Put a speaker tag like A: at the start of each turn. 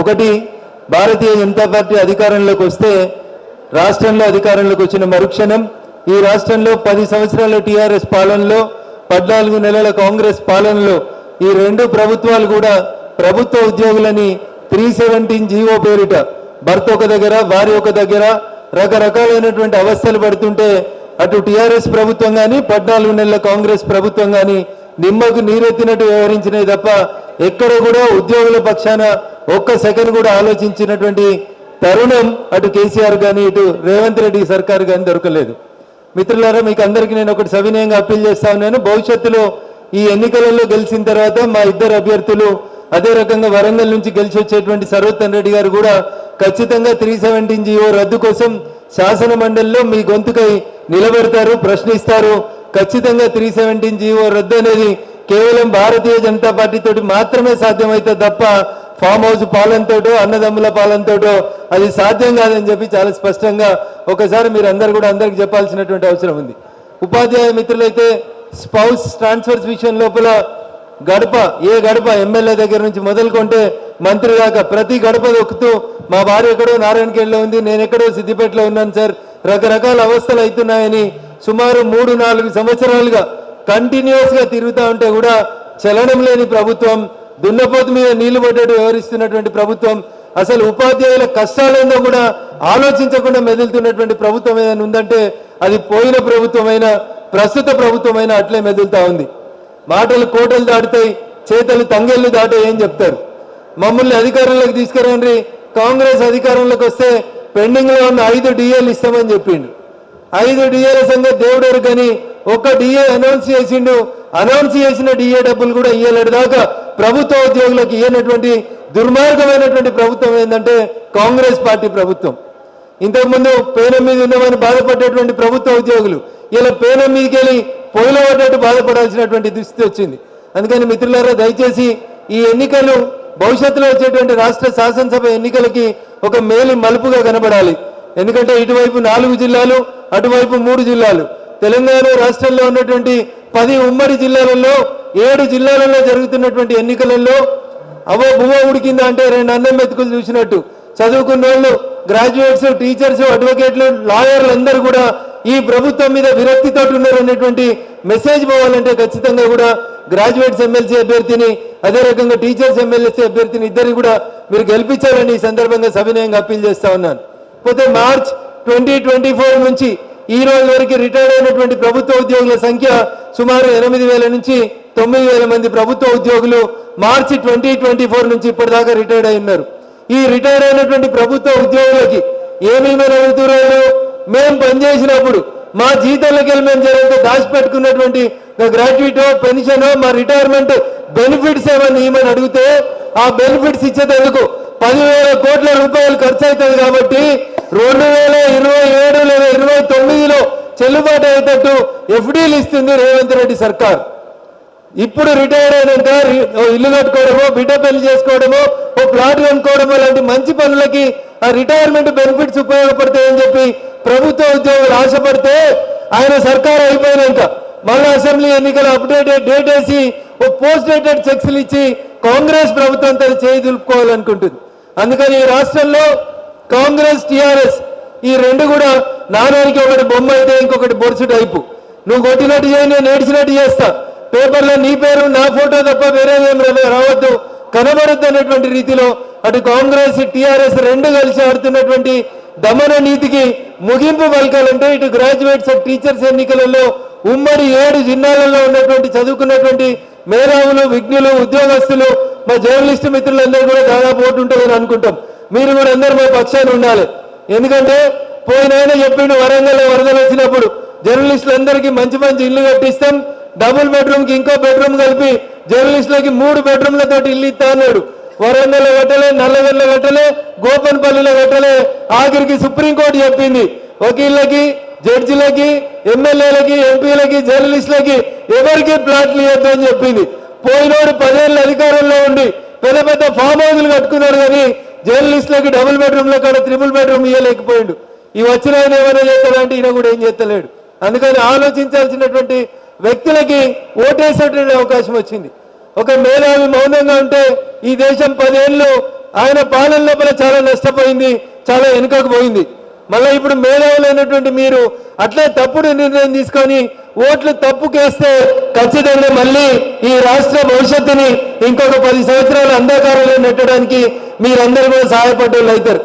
A: ఒకటి, భారతీయ జనతా పార్టీ అధికారంలోకి వస్తే రాష్ట్రంలో అధికారంలోకి వచ్చిన మరుక్షణం ఈ రాష్ట్రంలో 10 సంవత్సరాల టీఆర్ఎస్ పాలనలో 14 నెలల కాంగ్రెస్ పాలనలో ఈ రెండు ప్రభుత్వాలు కూడా ప్రభుత్వ ఉద్యోగులని 317 జీవో పేరిట భర్త ఒక దగ్గర భార్య ఒక దగ్గర రకరకాలైనటువంటి అవస్థలు పడుతుంటే అటు టీఆర్ఎస్ ప్రభుత్వం కానీ 14 నెలల కాంగ్రెస్ ప్రభుత్వం కానీ నిమ్మకు నీరెత్తినట్టు వ్యవహరించినవి తప్ప ఎక్కడ కూడా ఉద్యోగుల పక్షాన ఒక్క సెకండ్ కూడా ఆలోచించినటువంటి తరుణం అటు కేసీఆర్ కానీ ఇటు రేవంత్ రెడ్డి సర్కార్ కానీ దొరకలేదు. మిత్రులారా, మీకు అందరికీ నేను ఒకటి సవినయంగా అప్పీల్ చేస్తా ఉన్నాను. భవిష్యత్తులో ఈ ఎన్నికలలో గెలిచిన తర్వాత మా ఇద్దరు అభ్యర్థులు అదే రకంగా వరంగల్ నుంచి గెలిచి వచ్చేటువంటి సర్వోత్తమ్ రెడ్డి గారు కూడా ఖచ్చితంగా 317 జీవో రద్దు కోసం శాసన మండలిలో మీ గొంతుకై నిలబెడతారు, ప్రశ్నిస్తారు. ఖచ్చితంగా 317 జీవో రద్దు అనేది కేవలం భారతీయ జనతా పార్టీ తోటి మాత్రమే సాధ్యమవుతుంది తప్ప ఫామ్ హౌస్ పాలనతోటో అన్నదమ్ముల పాలనతోటో అది సాధ్యం కాదని చెప్పి చాలా స్పష్టంగా ఒకసారి మీరు అందరు కూడా అందరికి చెప్పాల్సినటువంటి అవసరం ఉంది. ఉపాధ్యాయ మిత్రులైతే స్పౌస్ ట్రాన్స్ఫర్స్ విషయం లోపల గడప ఎమ్మెల్యే దగ్గర నుంచి మొదలుకొంటే మంత్రి దాకా ప్రతి గడప దొక్కుతూ మా భార్య ఎక్కడో నారాయణఖేడ్లో ఉంది, నేను ఎక్కడో సిద్దిపేటలో ఉన్నాను సార్, రకరకాల అవస్థలు అవుతున్నాయని సుమారు 3-4 సంవత్సరాలుగా కంటిన్యూస్గా తిరుగుతూ ఉంటే కూడా చలనం లేని ప్రభుత్వం, దున్నపోతు మీద నీళ్లు పడ్డట్టు వ్యవహరిస్తున్నటువంటి ప్రభుత్వం, అసలు ఉపాధ్యాయుల కష్టాలేందో కూడా ఆలోచించకుండా మెదులుతున్నటువంటి ప్రభుత్వం ఏదైనా ఉందంటే అది పోయిన ప్రభుత్వమైనా ప్రస్తుత ప్రభుత్వమైనా అట్లే మెదులుతా ఉంది. మాటలు కోటలు దాటుతాయి, చేతలు తంగెళ్ళు దాటాయి ఏం చెప్తారు. మమ్మల్ని అధికారంలోకి తీసుకురండి, కాంగ్రెస్ అధికారంలోకి వస్తే పెండింగ్లో ఉన్న 5 డిఏలు ఇస్తామని చెప్పిండు. 5 డిఏల సంగతి దేవుడు కానీ ఒక డిఏ అనౌన్స్ చేసిండు. అనౌన్స్ చేసిన డిఏ డబ్బులు కూడా ఇయ్యలేడు దాకా ప్రభుత్వ ఉద్యోగులకు ఇయ్యనటువంటి దుర్మార్గమైనటువంటి ప్రభుత్వం ఏంటంటే కాంగ్రెస్ పార్టీ ప్రభుత్వం. ఇంతకుముందు పేనం మీద ఉన్నామని బాధపడేటువంటి ప్రభుత్వ ఉద్యోగులు ఇలా పేనం మీదకి వెళ్ళి పొయ్యిలో పడ్డట్టు బాధపడాల్సినటువంటి దుస్థితి వచ్చింది. అందుకని మిత్రులారా, దయచేసి ఈ ఎన్నికలు భవిష్యత్తులో వచ్చేటువంటి రాష్ట్ర శాసనసభ ఎన్నికలకి ఒక మేలు మలుపుగా కనబడాలి. ఎందుకంటే ఇటువైపు 4 జిల్లాలు, అటువైపు 3 జిల్లాలు, తెలంగాణ రాష్ట్రంలో ఉన్నటువంటి 10 ఉమ్మడి జిల్లాలలో 7 జిల్లాలలో జరుగుతున్నటువంటి ఎన్నికలలో అవో బువ్వ ఉడికిందా అంటే 2 అన్నం మెతుకులు చూసినట్టు చదువుకున్న వాళ్ళు, గ్రాడ్యుయేట్స్, టీచర్స్, అడ్వకేట్లు, లాయర్లు అందరూ కూడా ఈ ప్రభుత్వం మీద విరక్తితో ఉన్నారు అనేటువంటి మెసేజ్ పోవాలంటే ఖచ్చితంగా కూడా గ్రాడ్యుయేట్స్ ఎమ్మెల్సీ అభ్యర్థిని అదే రకంగా టీచర్స్ ఎమ్మెల్సీ అభ్యర్థిని ఇద్దరిని కూడా మీరు గెలిపించాలని ఈ సందర్భంగా సవినయంగా అప్పీల్ చేస్తా ఉన్నాను. పోతే మార్చ్ 2024 నుంచి ఈ రోజు వరకు రిటైర్డ్ అయినటువంటి ప్రభుత్వ ఉద్యోగుల సంఖ్య సుమారు 8,000 నుంచి 9,000 మంది ప్రభుత్వ ఉద్యోగులు మార్చి 2024 నుంచి ఇప్పటిదాకా రిటైర్డ్ అయి ఉన్నారు. ఈ రిటైర్డ్ అయినటువంటి ప్రభుత్వ ఉద్యోగులకి ఏమేమి అడుగుతున్నారు, మేము పనిచేసినప్పుడు మా జీతాలకి వెళ్ళి మేము జరిగితే దాచిపెట్టుకున్నటువంటి గ్రాట్యుయిటో పెన్షనో మా రిటైర్మెంట్ బెనిఫిట్స్ ఏమని ఏమని అడిగితే ఆ బెనిఫిట్స్ ఇచ్చేందుకు 10,000 కోట్ల రూపాయలు ఖర్చు అవుతుంది కాబట్టి 2027 లేదా 2029లో చెల్లుబాటు అయ్యేటట్టు ఎఫ్డీలు ఇస్తుంది రేవంత్ రెడ్డి సర్కార్. ఇప్పుడు రిటైర్ అయినాక ఇల్లు కట్టుకోవడమో, బిడ్డ పెళ్లి చేసుకోవడమో, ఓ ప్లాట్ కొనుక్కోవడమో లాంటి మంచి పనులకి ఆ రిటైర్మెంట్ బెనిఫిట్స్ ఉపయోగపడతాయని చెప్పి ప్రభుత్వ ఉద్యోగులు ఆశపడితే ఆయన సర్కార్ అయిపోయినాక మళ్ళీ అసెంబ్లీ ఎన్నికల అప్డేటెడ్ డేట్ వేసి ఓ పోస్ట్ డేటెడ్ చెక్స్లు ఇచ్చి కాంగ్రెస్ ప్రభుత్వం తన చేయి దులుపుకోవాలనుకుంటుంది. అందుకని ఈ రాష్ట్రంలో కాంగ్రెస్, టీఆర్ఎస్ ఈ రెండు కూడా నాణానికి ఒకటి బొమ్మ అయితే ఇంకొకటి బొరుసు టైపు. నువ్వు కొట్టినట్టు చేయి, నేను ఏడ్చినట్టు చేస్తా, పేపర్లో నీ పేరు నా ఫోటో తప్ప వేరేదేం రావద్దు, కనబడద్దు అనేటువంటి రీతిలో అటు కాంగ్రెస్, టీఆర్ఎస్ రెండు కలిసి ఆడుతున్నటువంటి దమన నీతికి ముగింపు పలకాలంటే ఇటు గ్రాడ్యుయేట్స్, టీచర్స్ ఎన్నికలలో ఉమ్మడి 7 జిల్లాలలో ఉన్నటువంటి చదువుకున్నటువంటి మేధావులు, విజ్ఞులు, ఉద్యోగస్తులు, మా జర్నలిస్టు మిత్రులందరూ కూడా దాదాపు ఓటు ఉంటుందని అనుకుంటాం. మీరు కూడా అందరూ మా పక్షాన్ని ఉండాలి. ఎందుకంటే పోయినాయన చెప్పిండు వరంగల్లో వరదలు వచ్చినప్పుడు జర్నలిస్టులందరికీ మంచి మంచి ఇల్లు కట్టిస్తాం, డబుల్ బెడ్రూమ్కి ఇంకో బెడ్రూమ్ కలిపి జర్నలిస్టులకి 3 బెడ్రూమ్లతో ఇల్లు ఇస్తా అన్నాడు. వరంగల్లో కట్టలే, నల్లగొండలో కట్టలే, గోపన్పల్లిలో కట్టలే. ఆఖరికి సుప్రీంకోర్టు చెప్పింది వకీళ్ళకి, జడ్జిలకి, ఎమ్మెల్యేలకి, ఎంపీలకి, జర్నలిస్టులకి ఎవరికి ప్లాట్లు ఇవ్వద్దు అని చెప్పింది. పోయినోడు 10 ఏళ్ళ అధికారంలో ఉండి పెద్ద పెద్ద ఫామ్ హౌస్లు కట్టుకున్నాడు కానీ జర్నలిస్టులకి డబుల్ బెడ్రూమ్ల కాడ 3 బెడ్రూమ్ ఇవ్వలేకపోయిండు. ఈ వచ్చిన ఆయన ఏమైనా చేస్తాడంటే ఈయన కూడా ఏం చేస్తలేడు. అందుకని ఆలోచించాల్సినటువంటి వ్యక్తులకి ఓటేసేటువంటి అవకాశం వచ్చింది. ఒక మేధావి మౌనంగా ఉంటే ఈ దేశం 10 ఏళ్ళు ఆయన పాలన లోపల చాలా నష్టపోయింది, చాలా వెనుకకు పోయింది. మళ్ళీ ఇప్పుడు మేధావులైనటువంటి మీరు అట్లే తప్పుడు నిర్ణయం తీసుకొని ఓట్లు తప్పుకేస్తే ఖచ్చితంగా మళ్ళీ ఈ రాష్ట్ర భవిష్యత్తుని ఇంకొక 10 సంవత్సరాలు అంధకారంలో నెట్టడానికి మీరందరూ కూడా సహాయపడ్డ వాళ్ళు అవుతారు.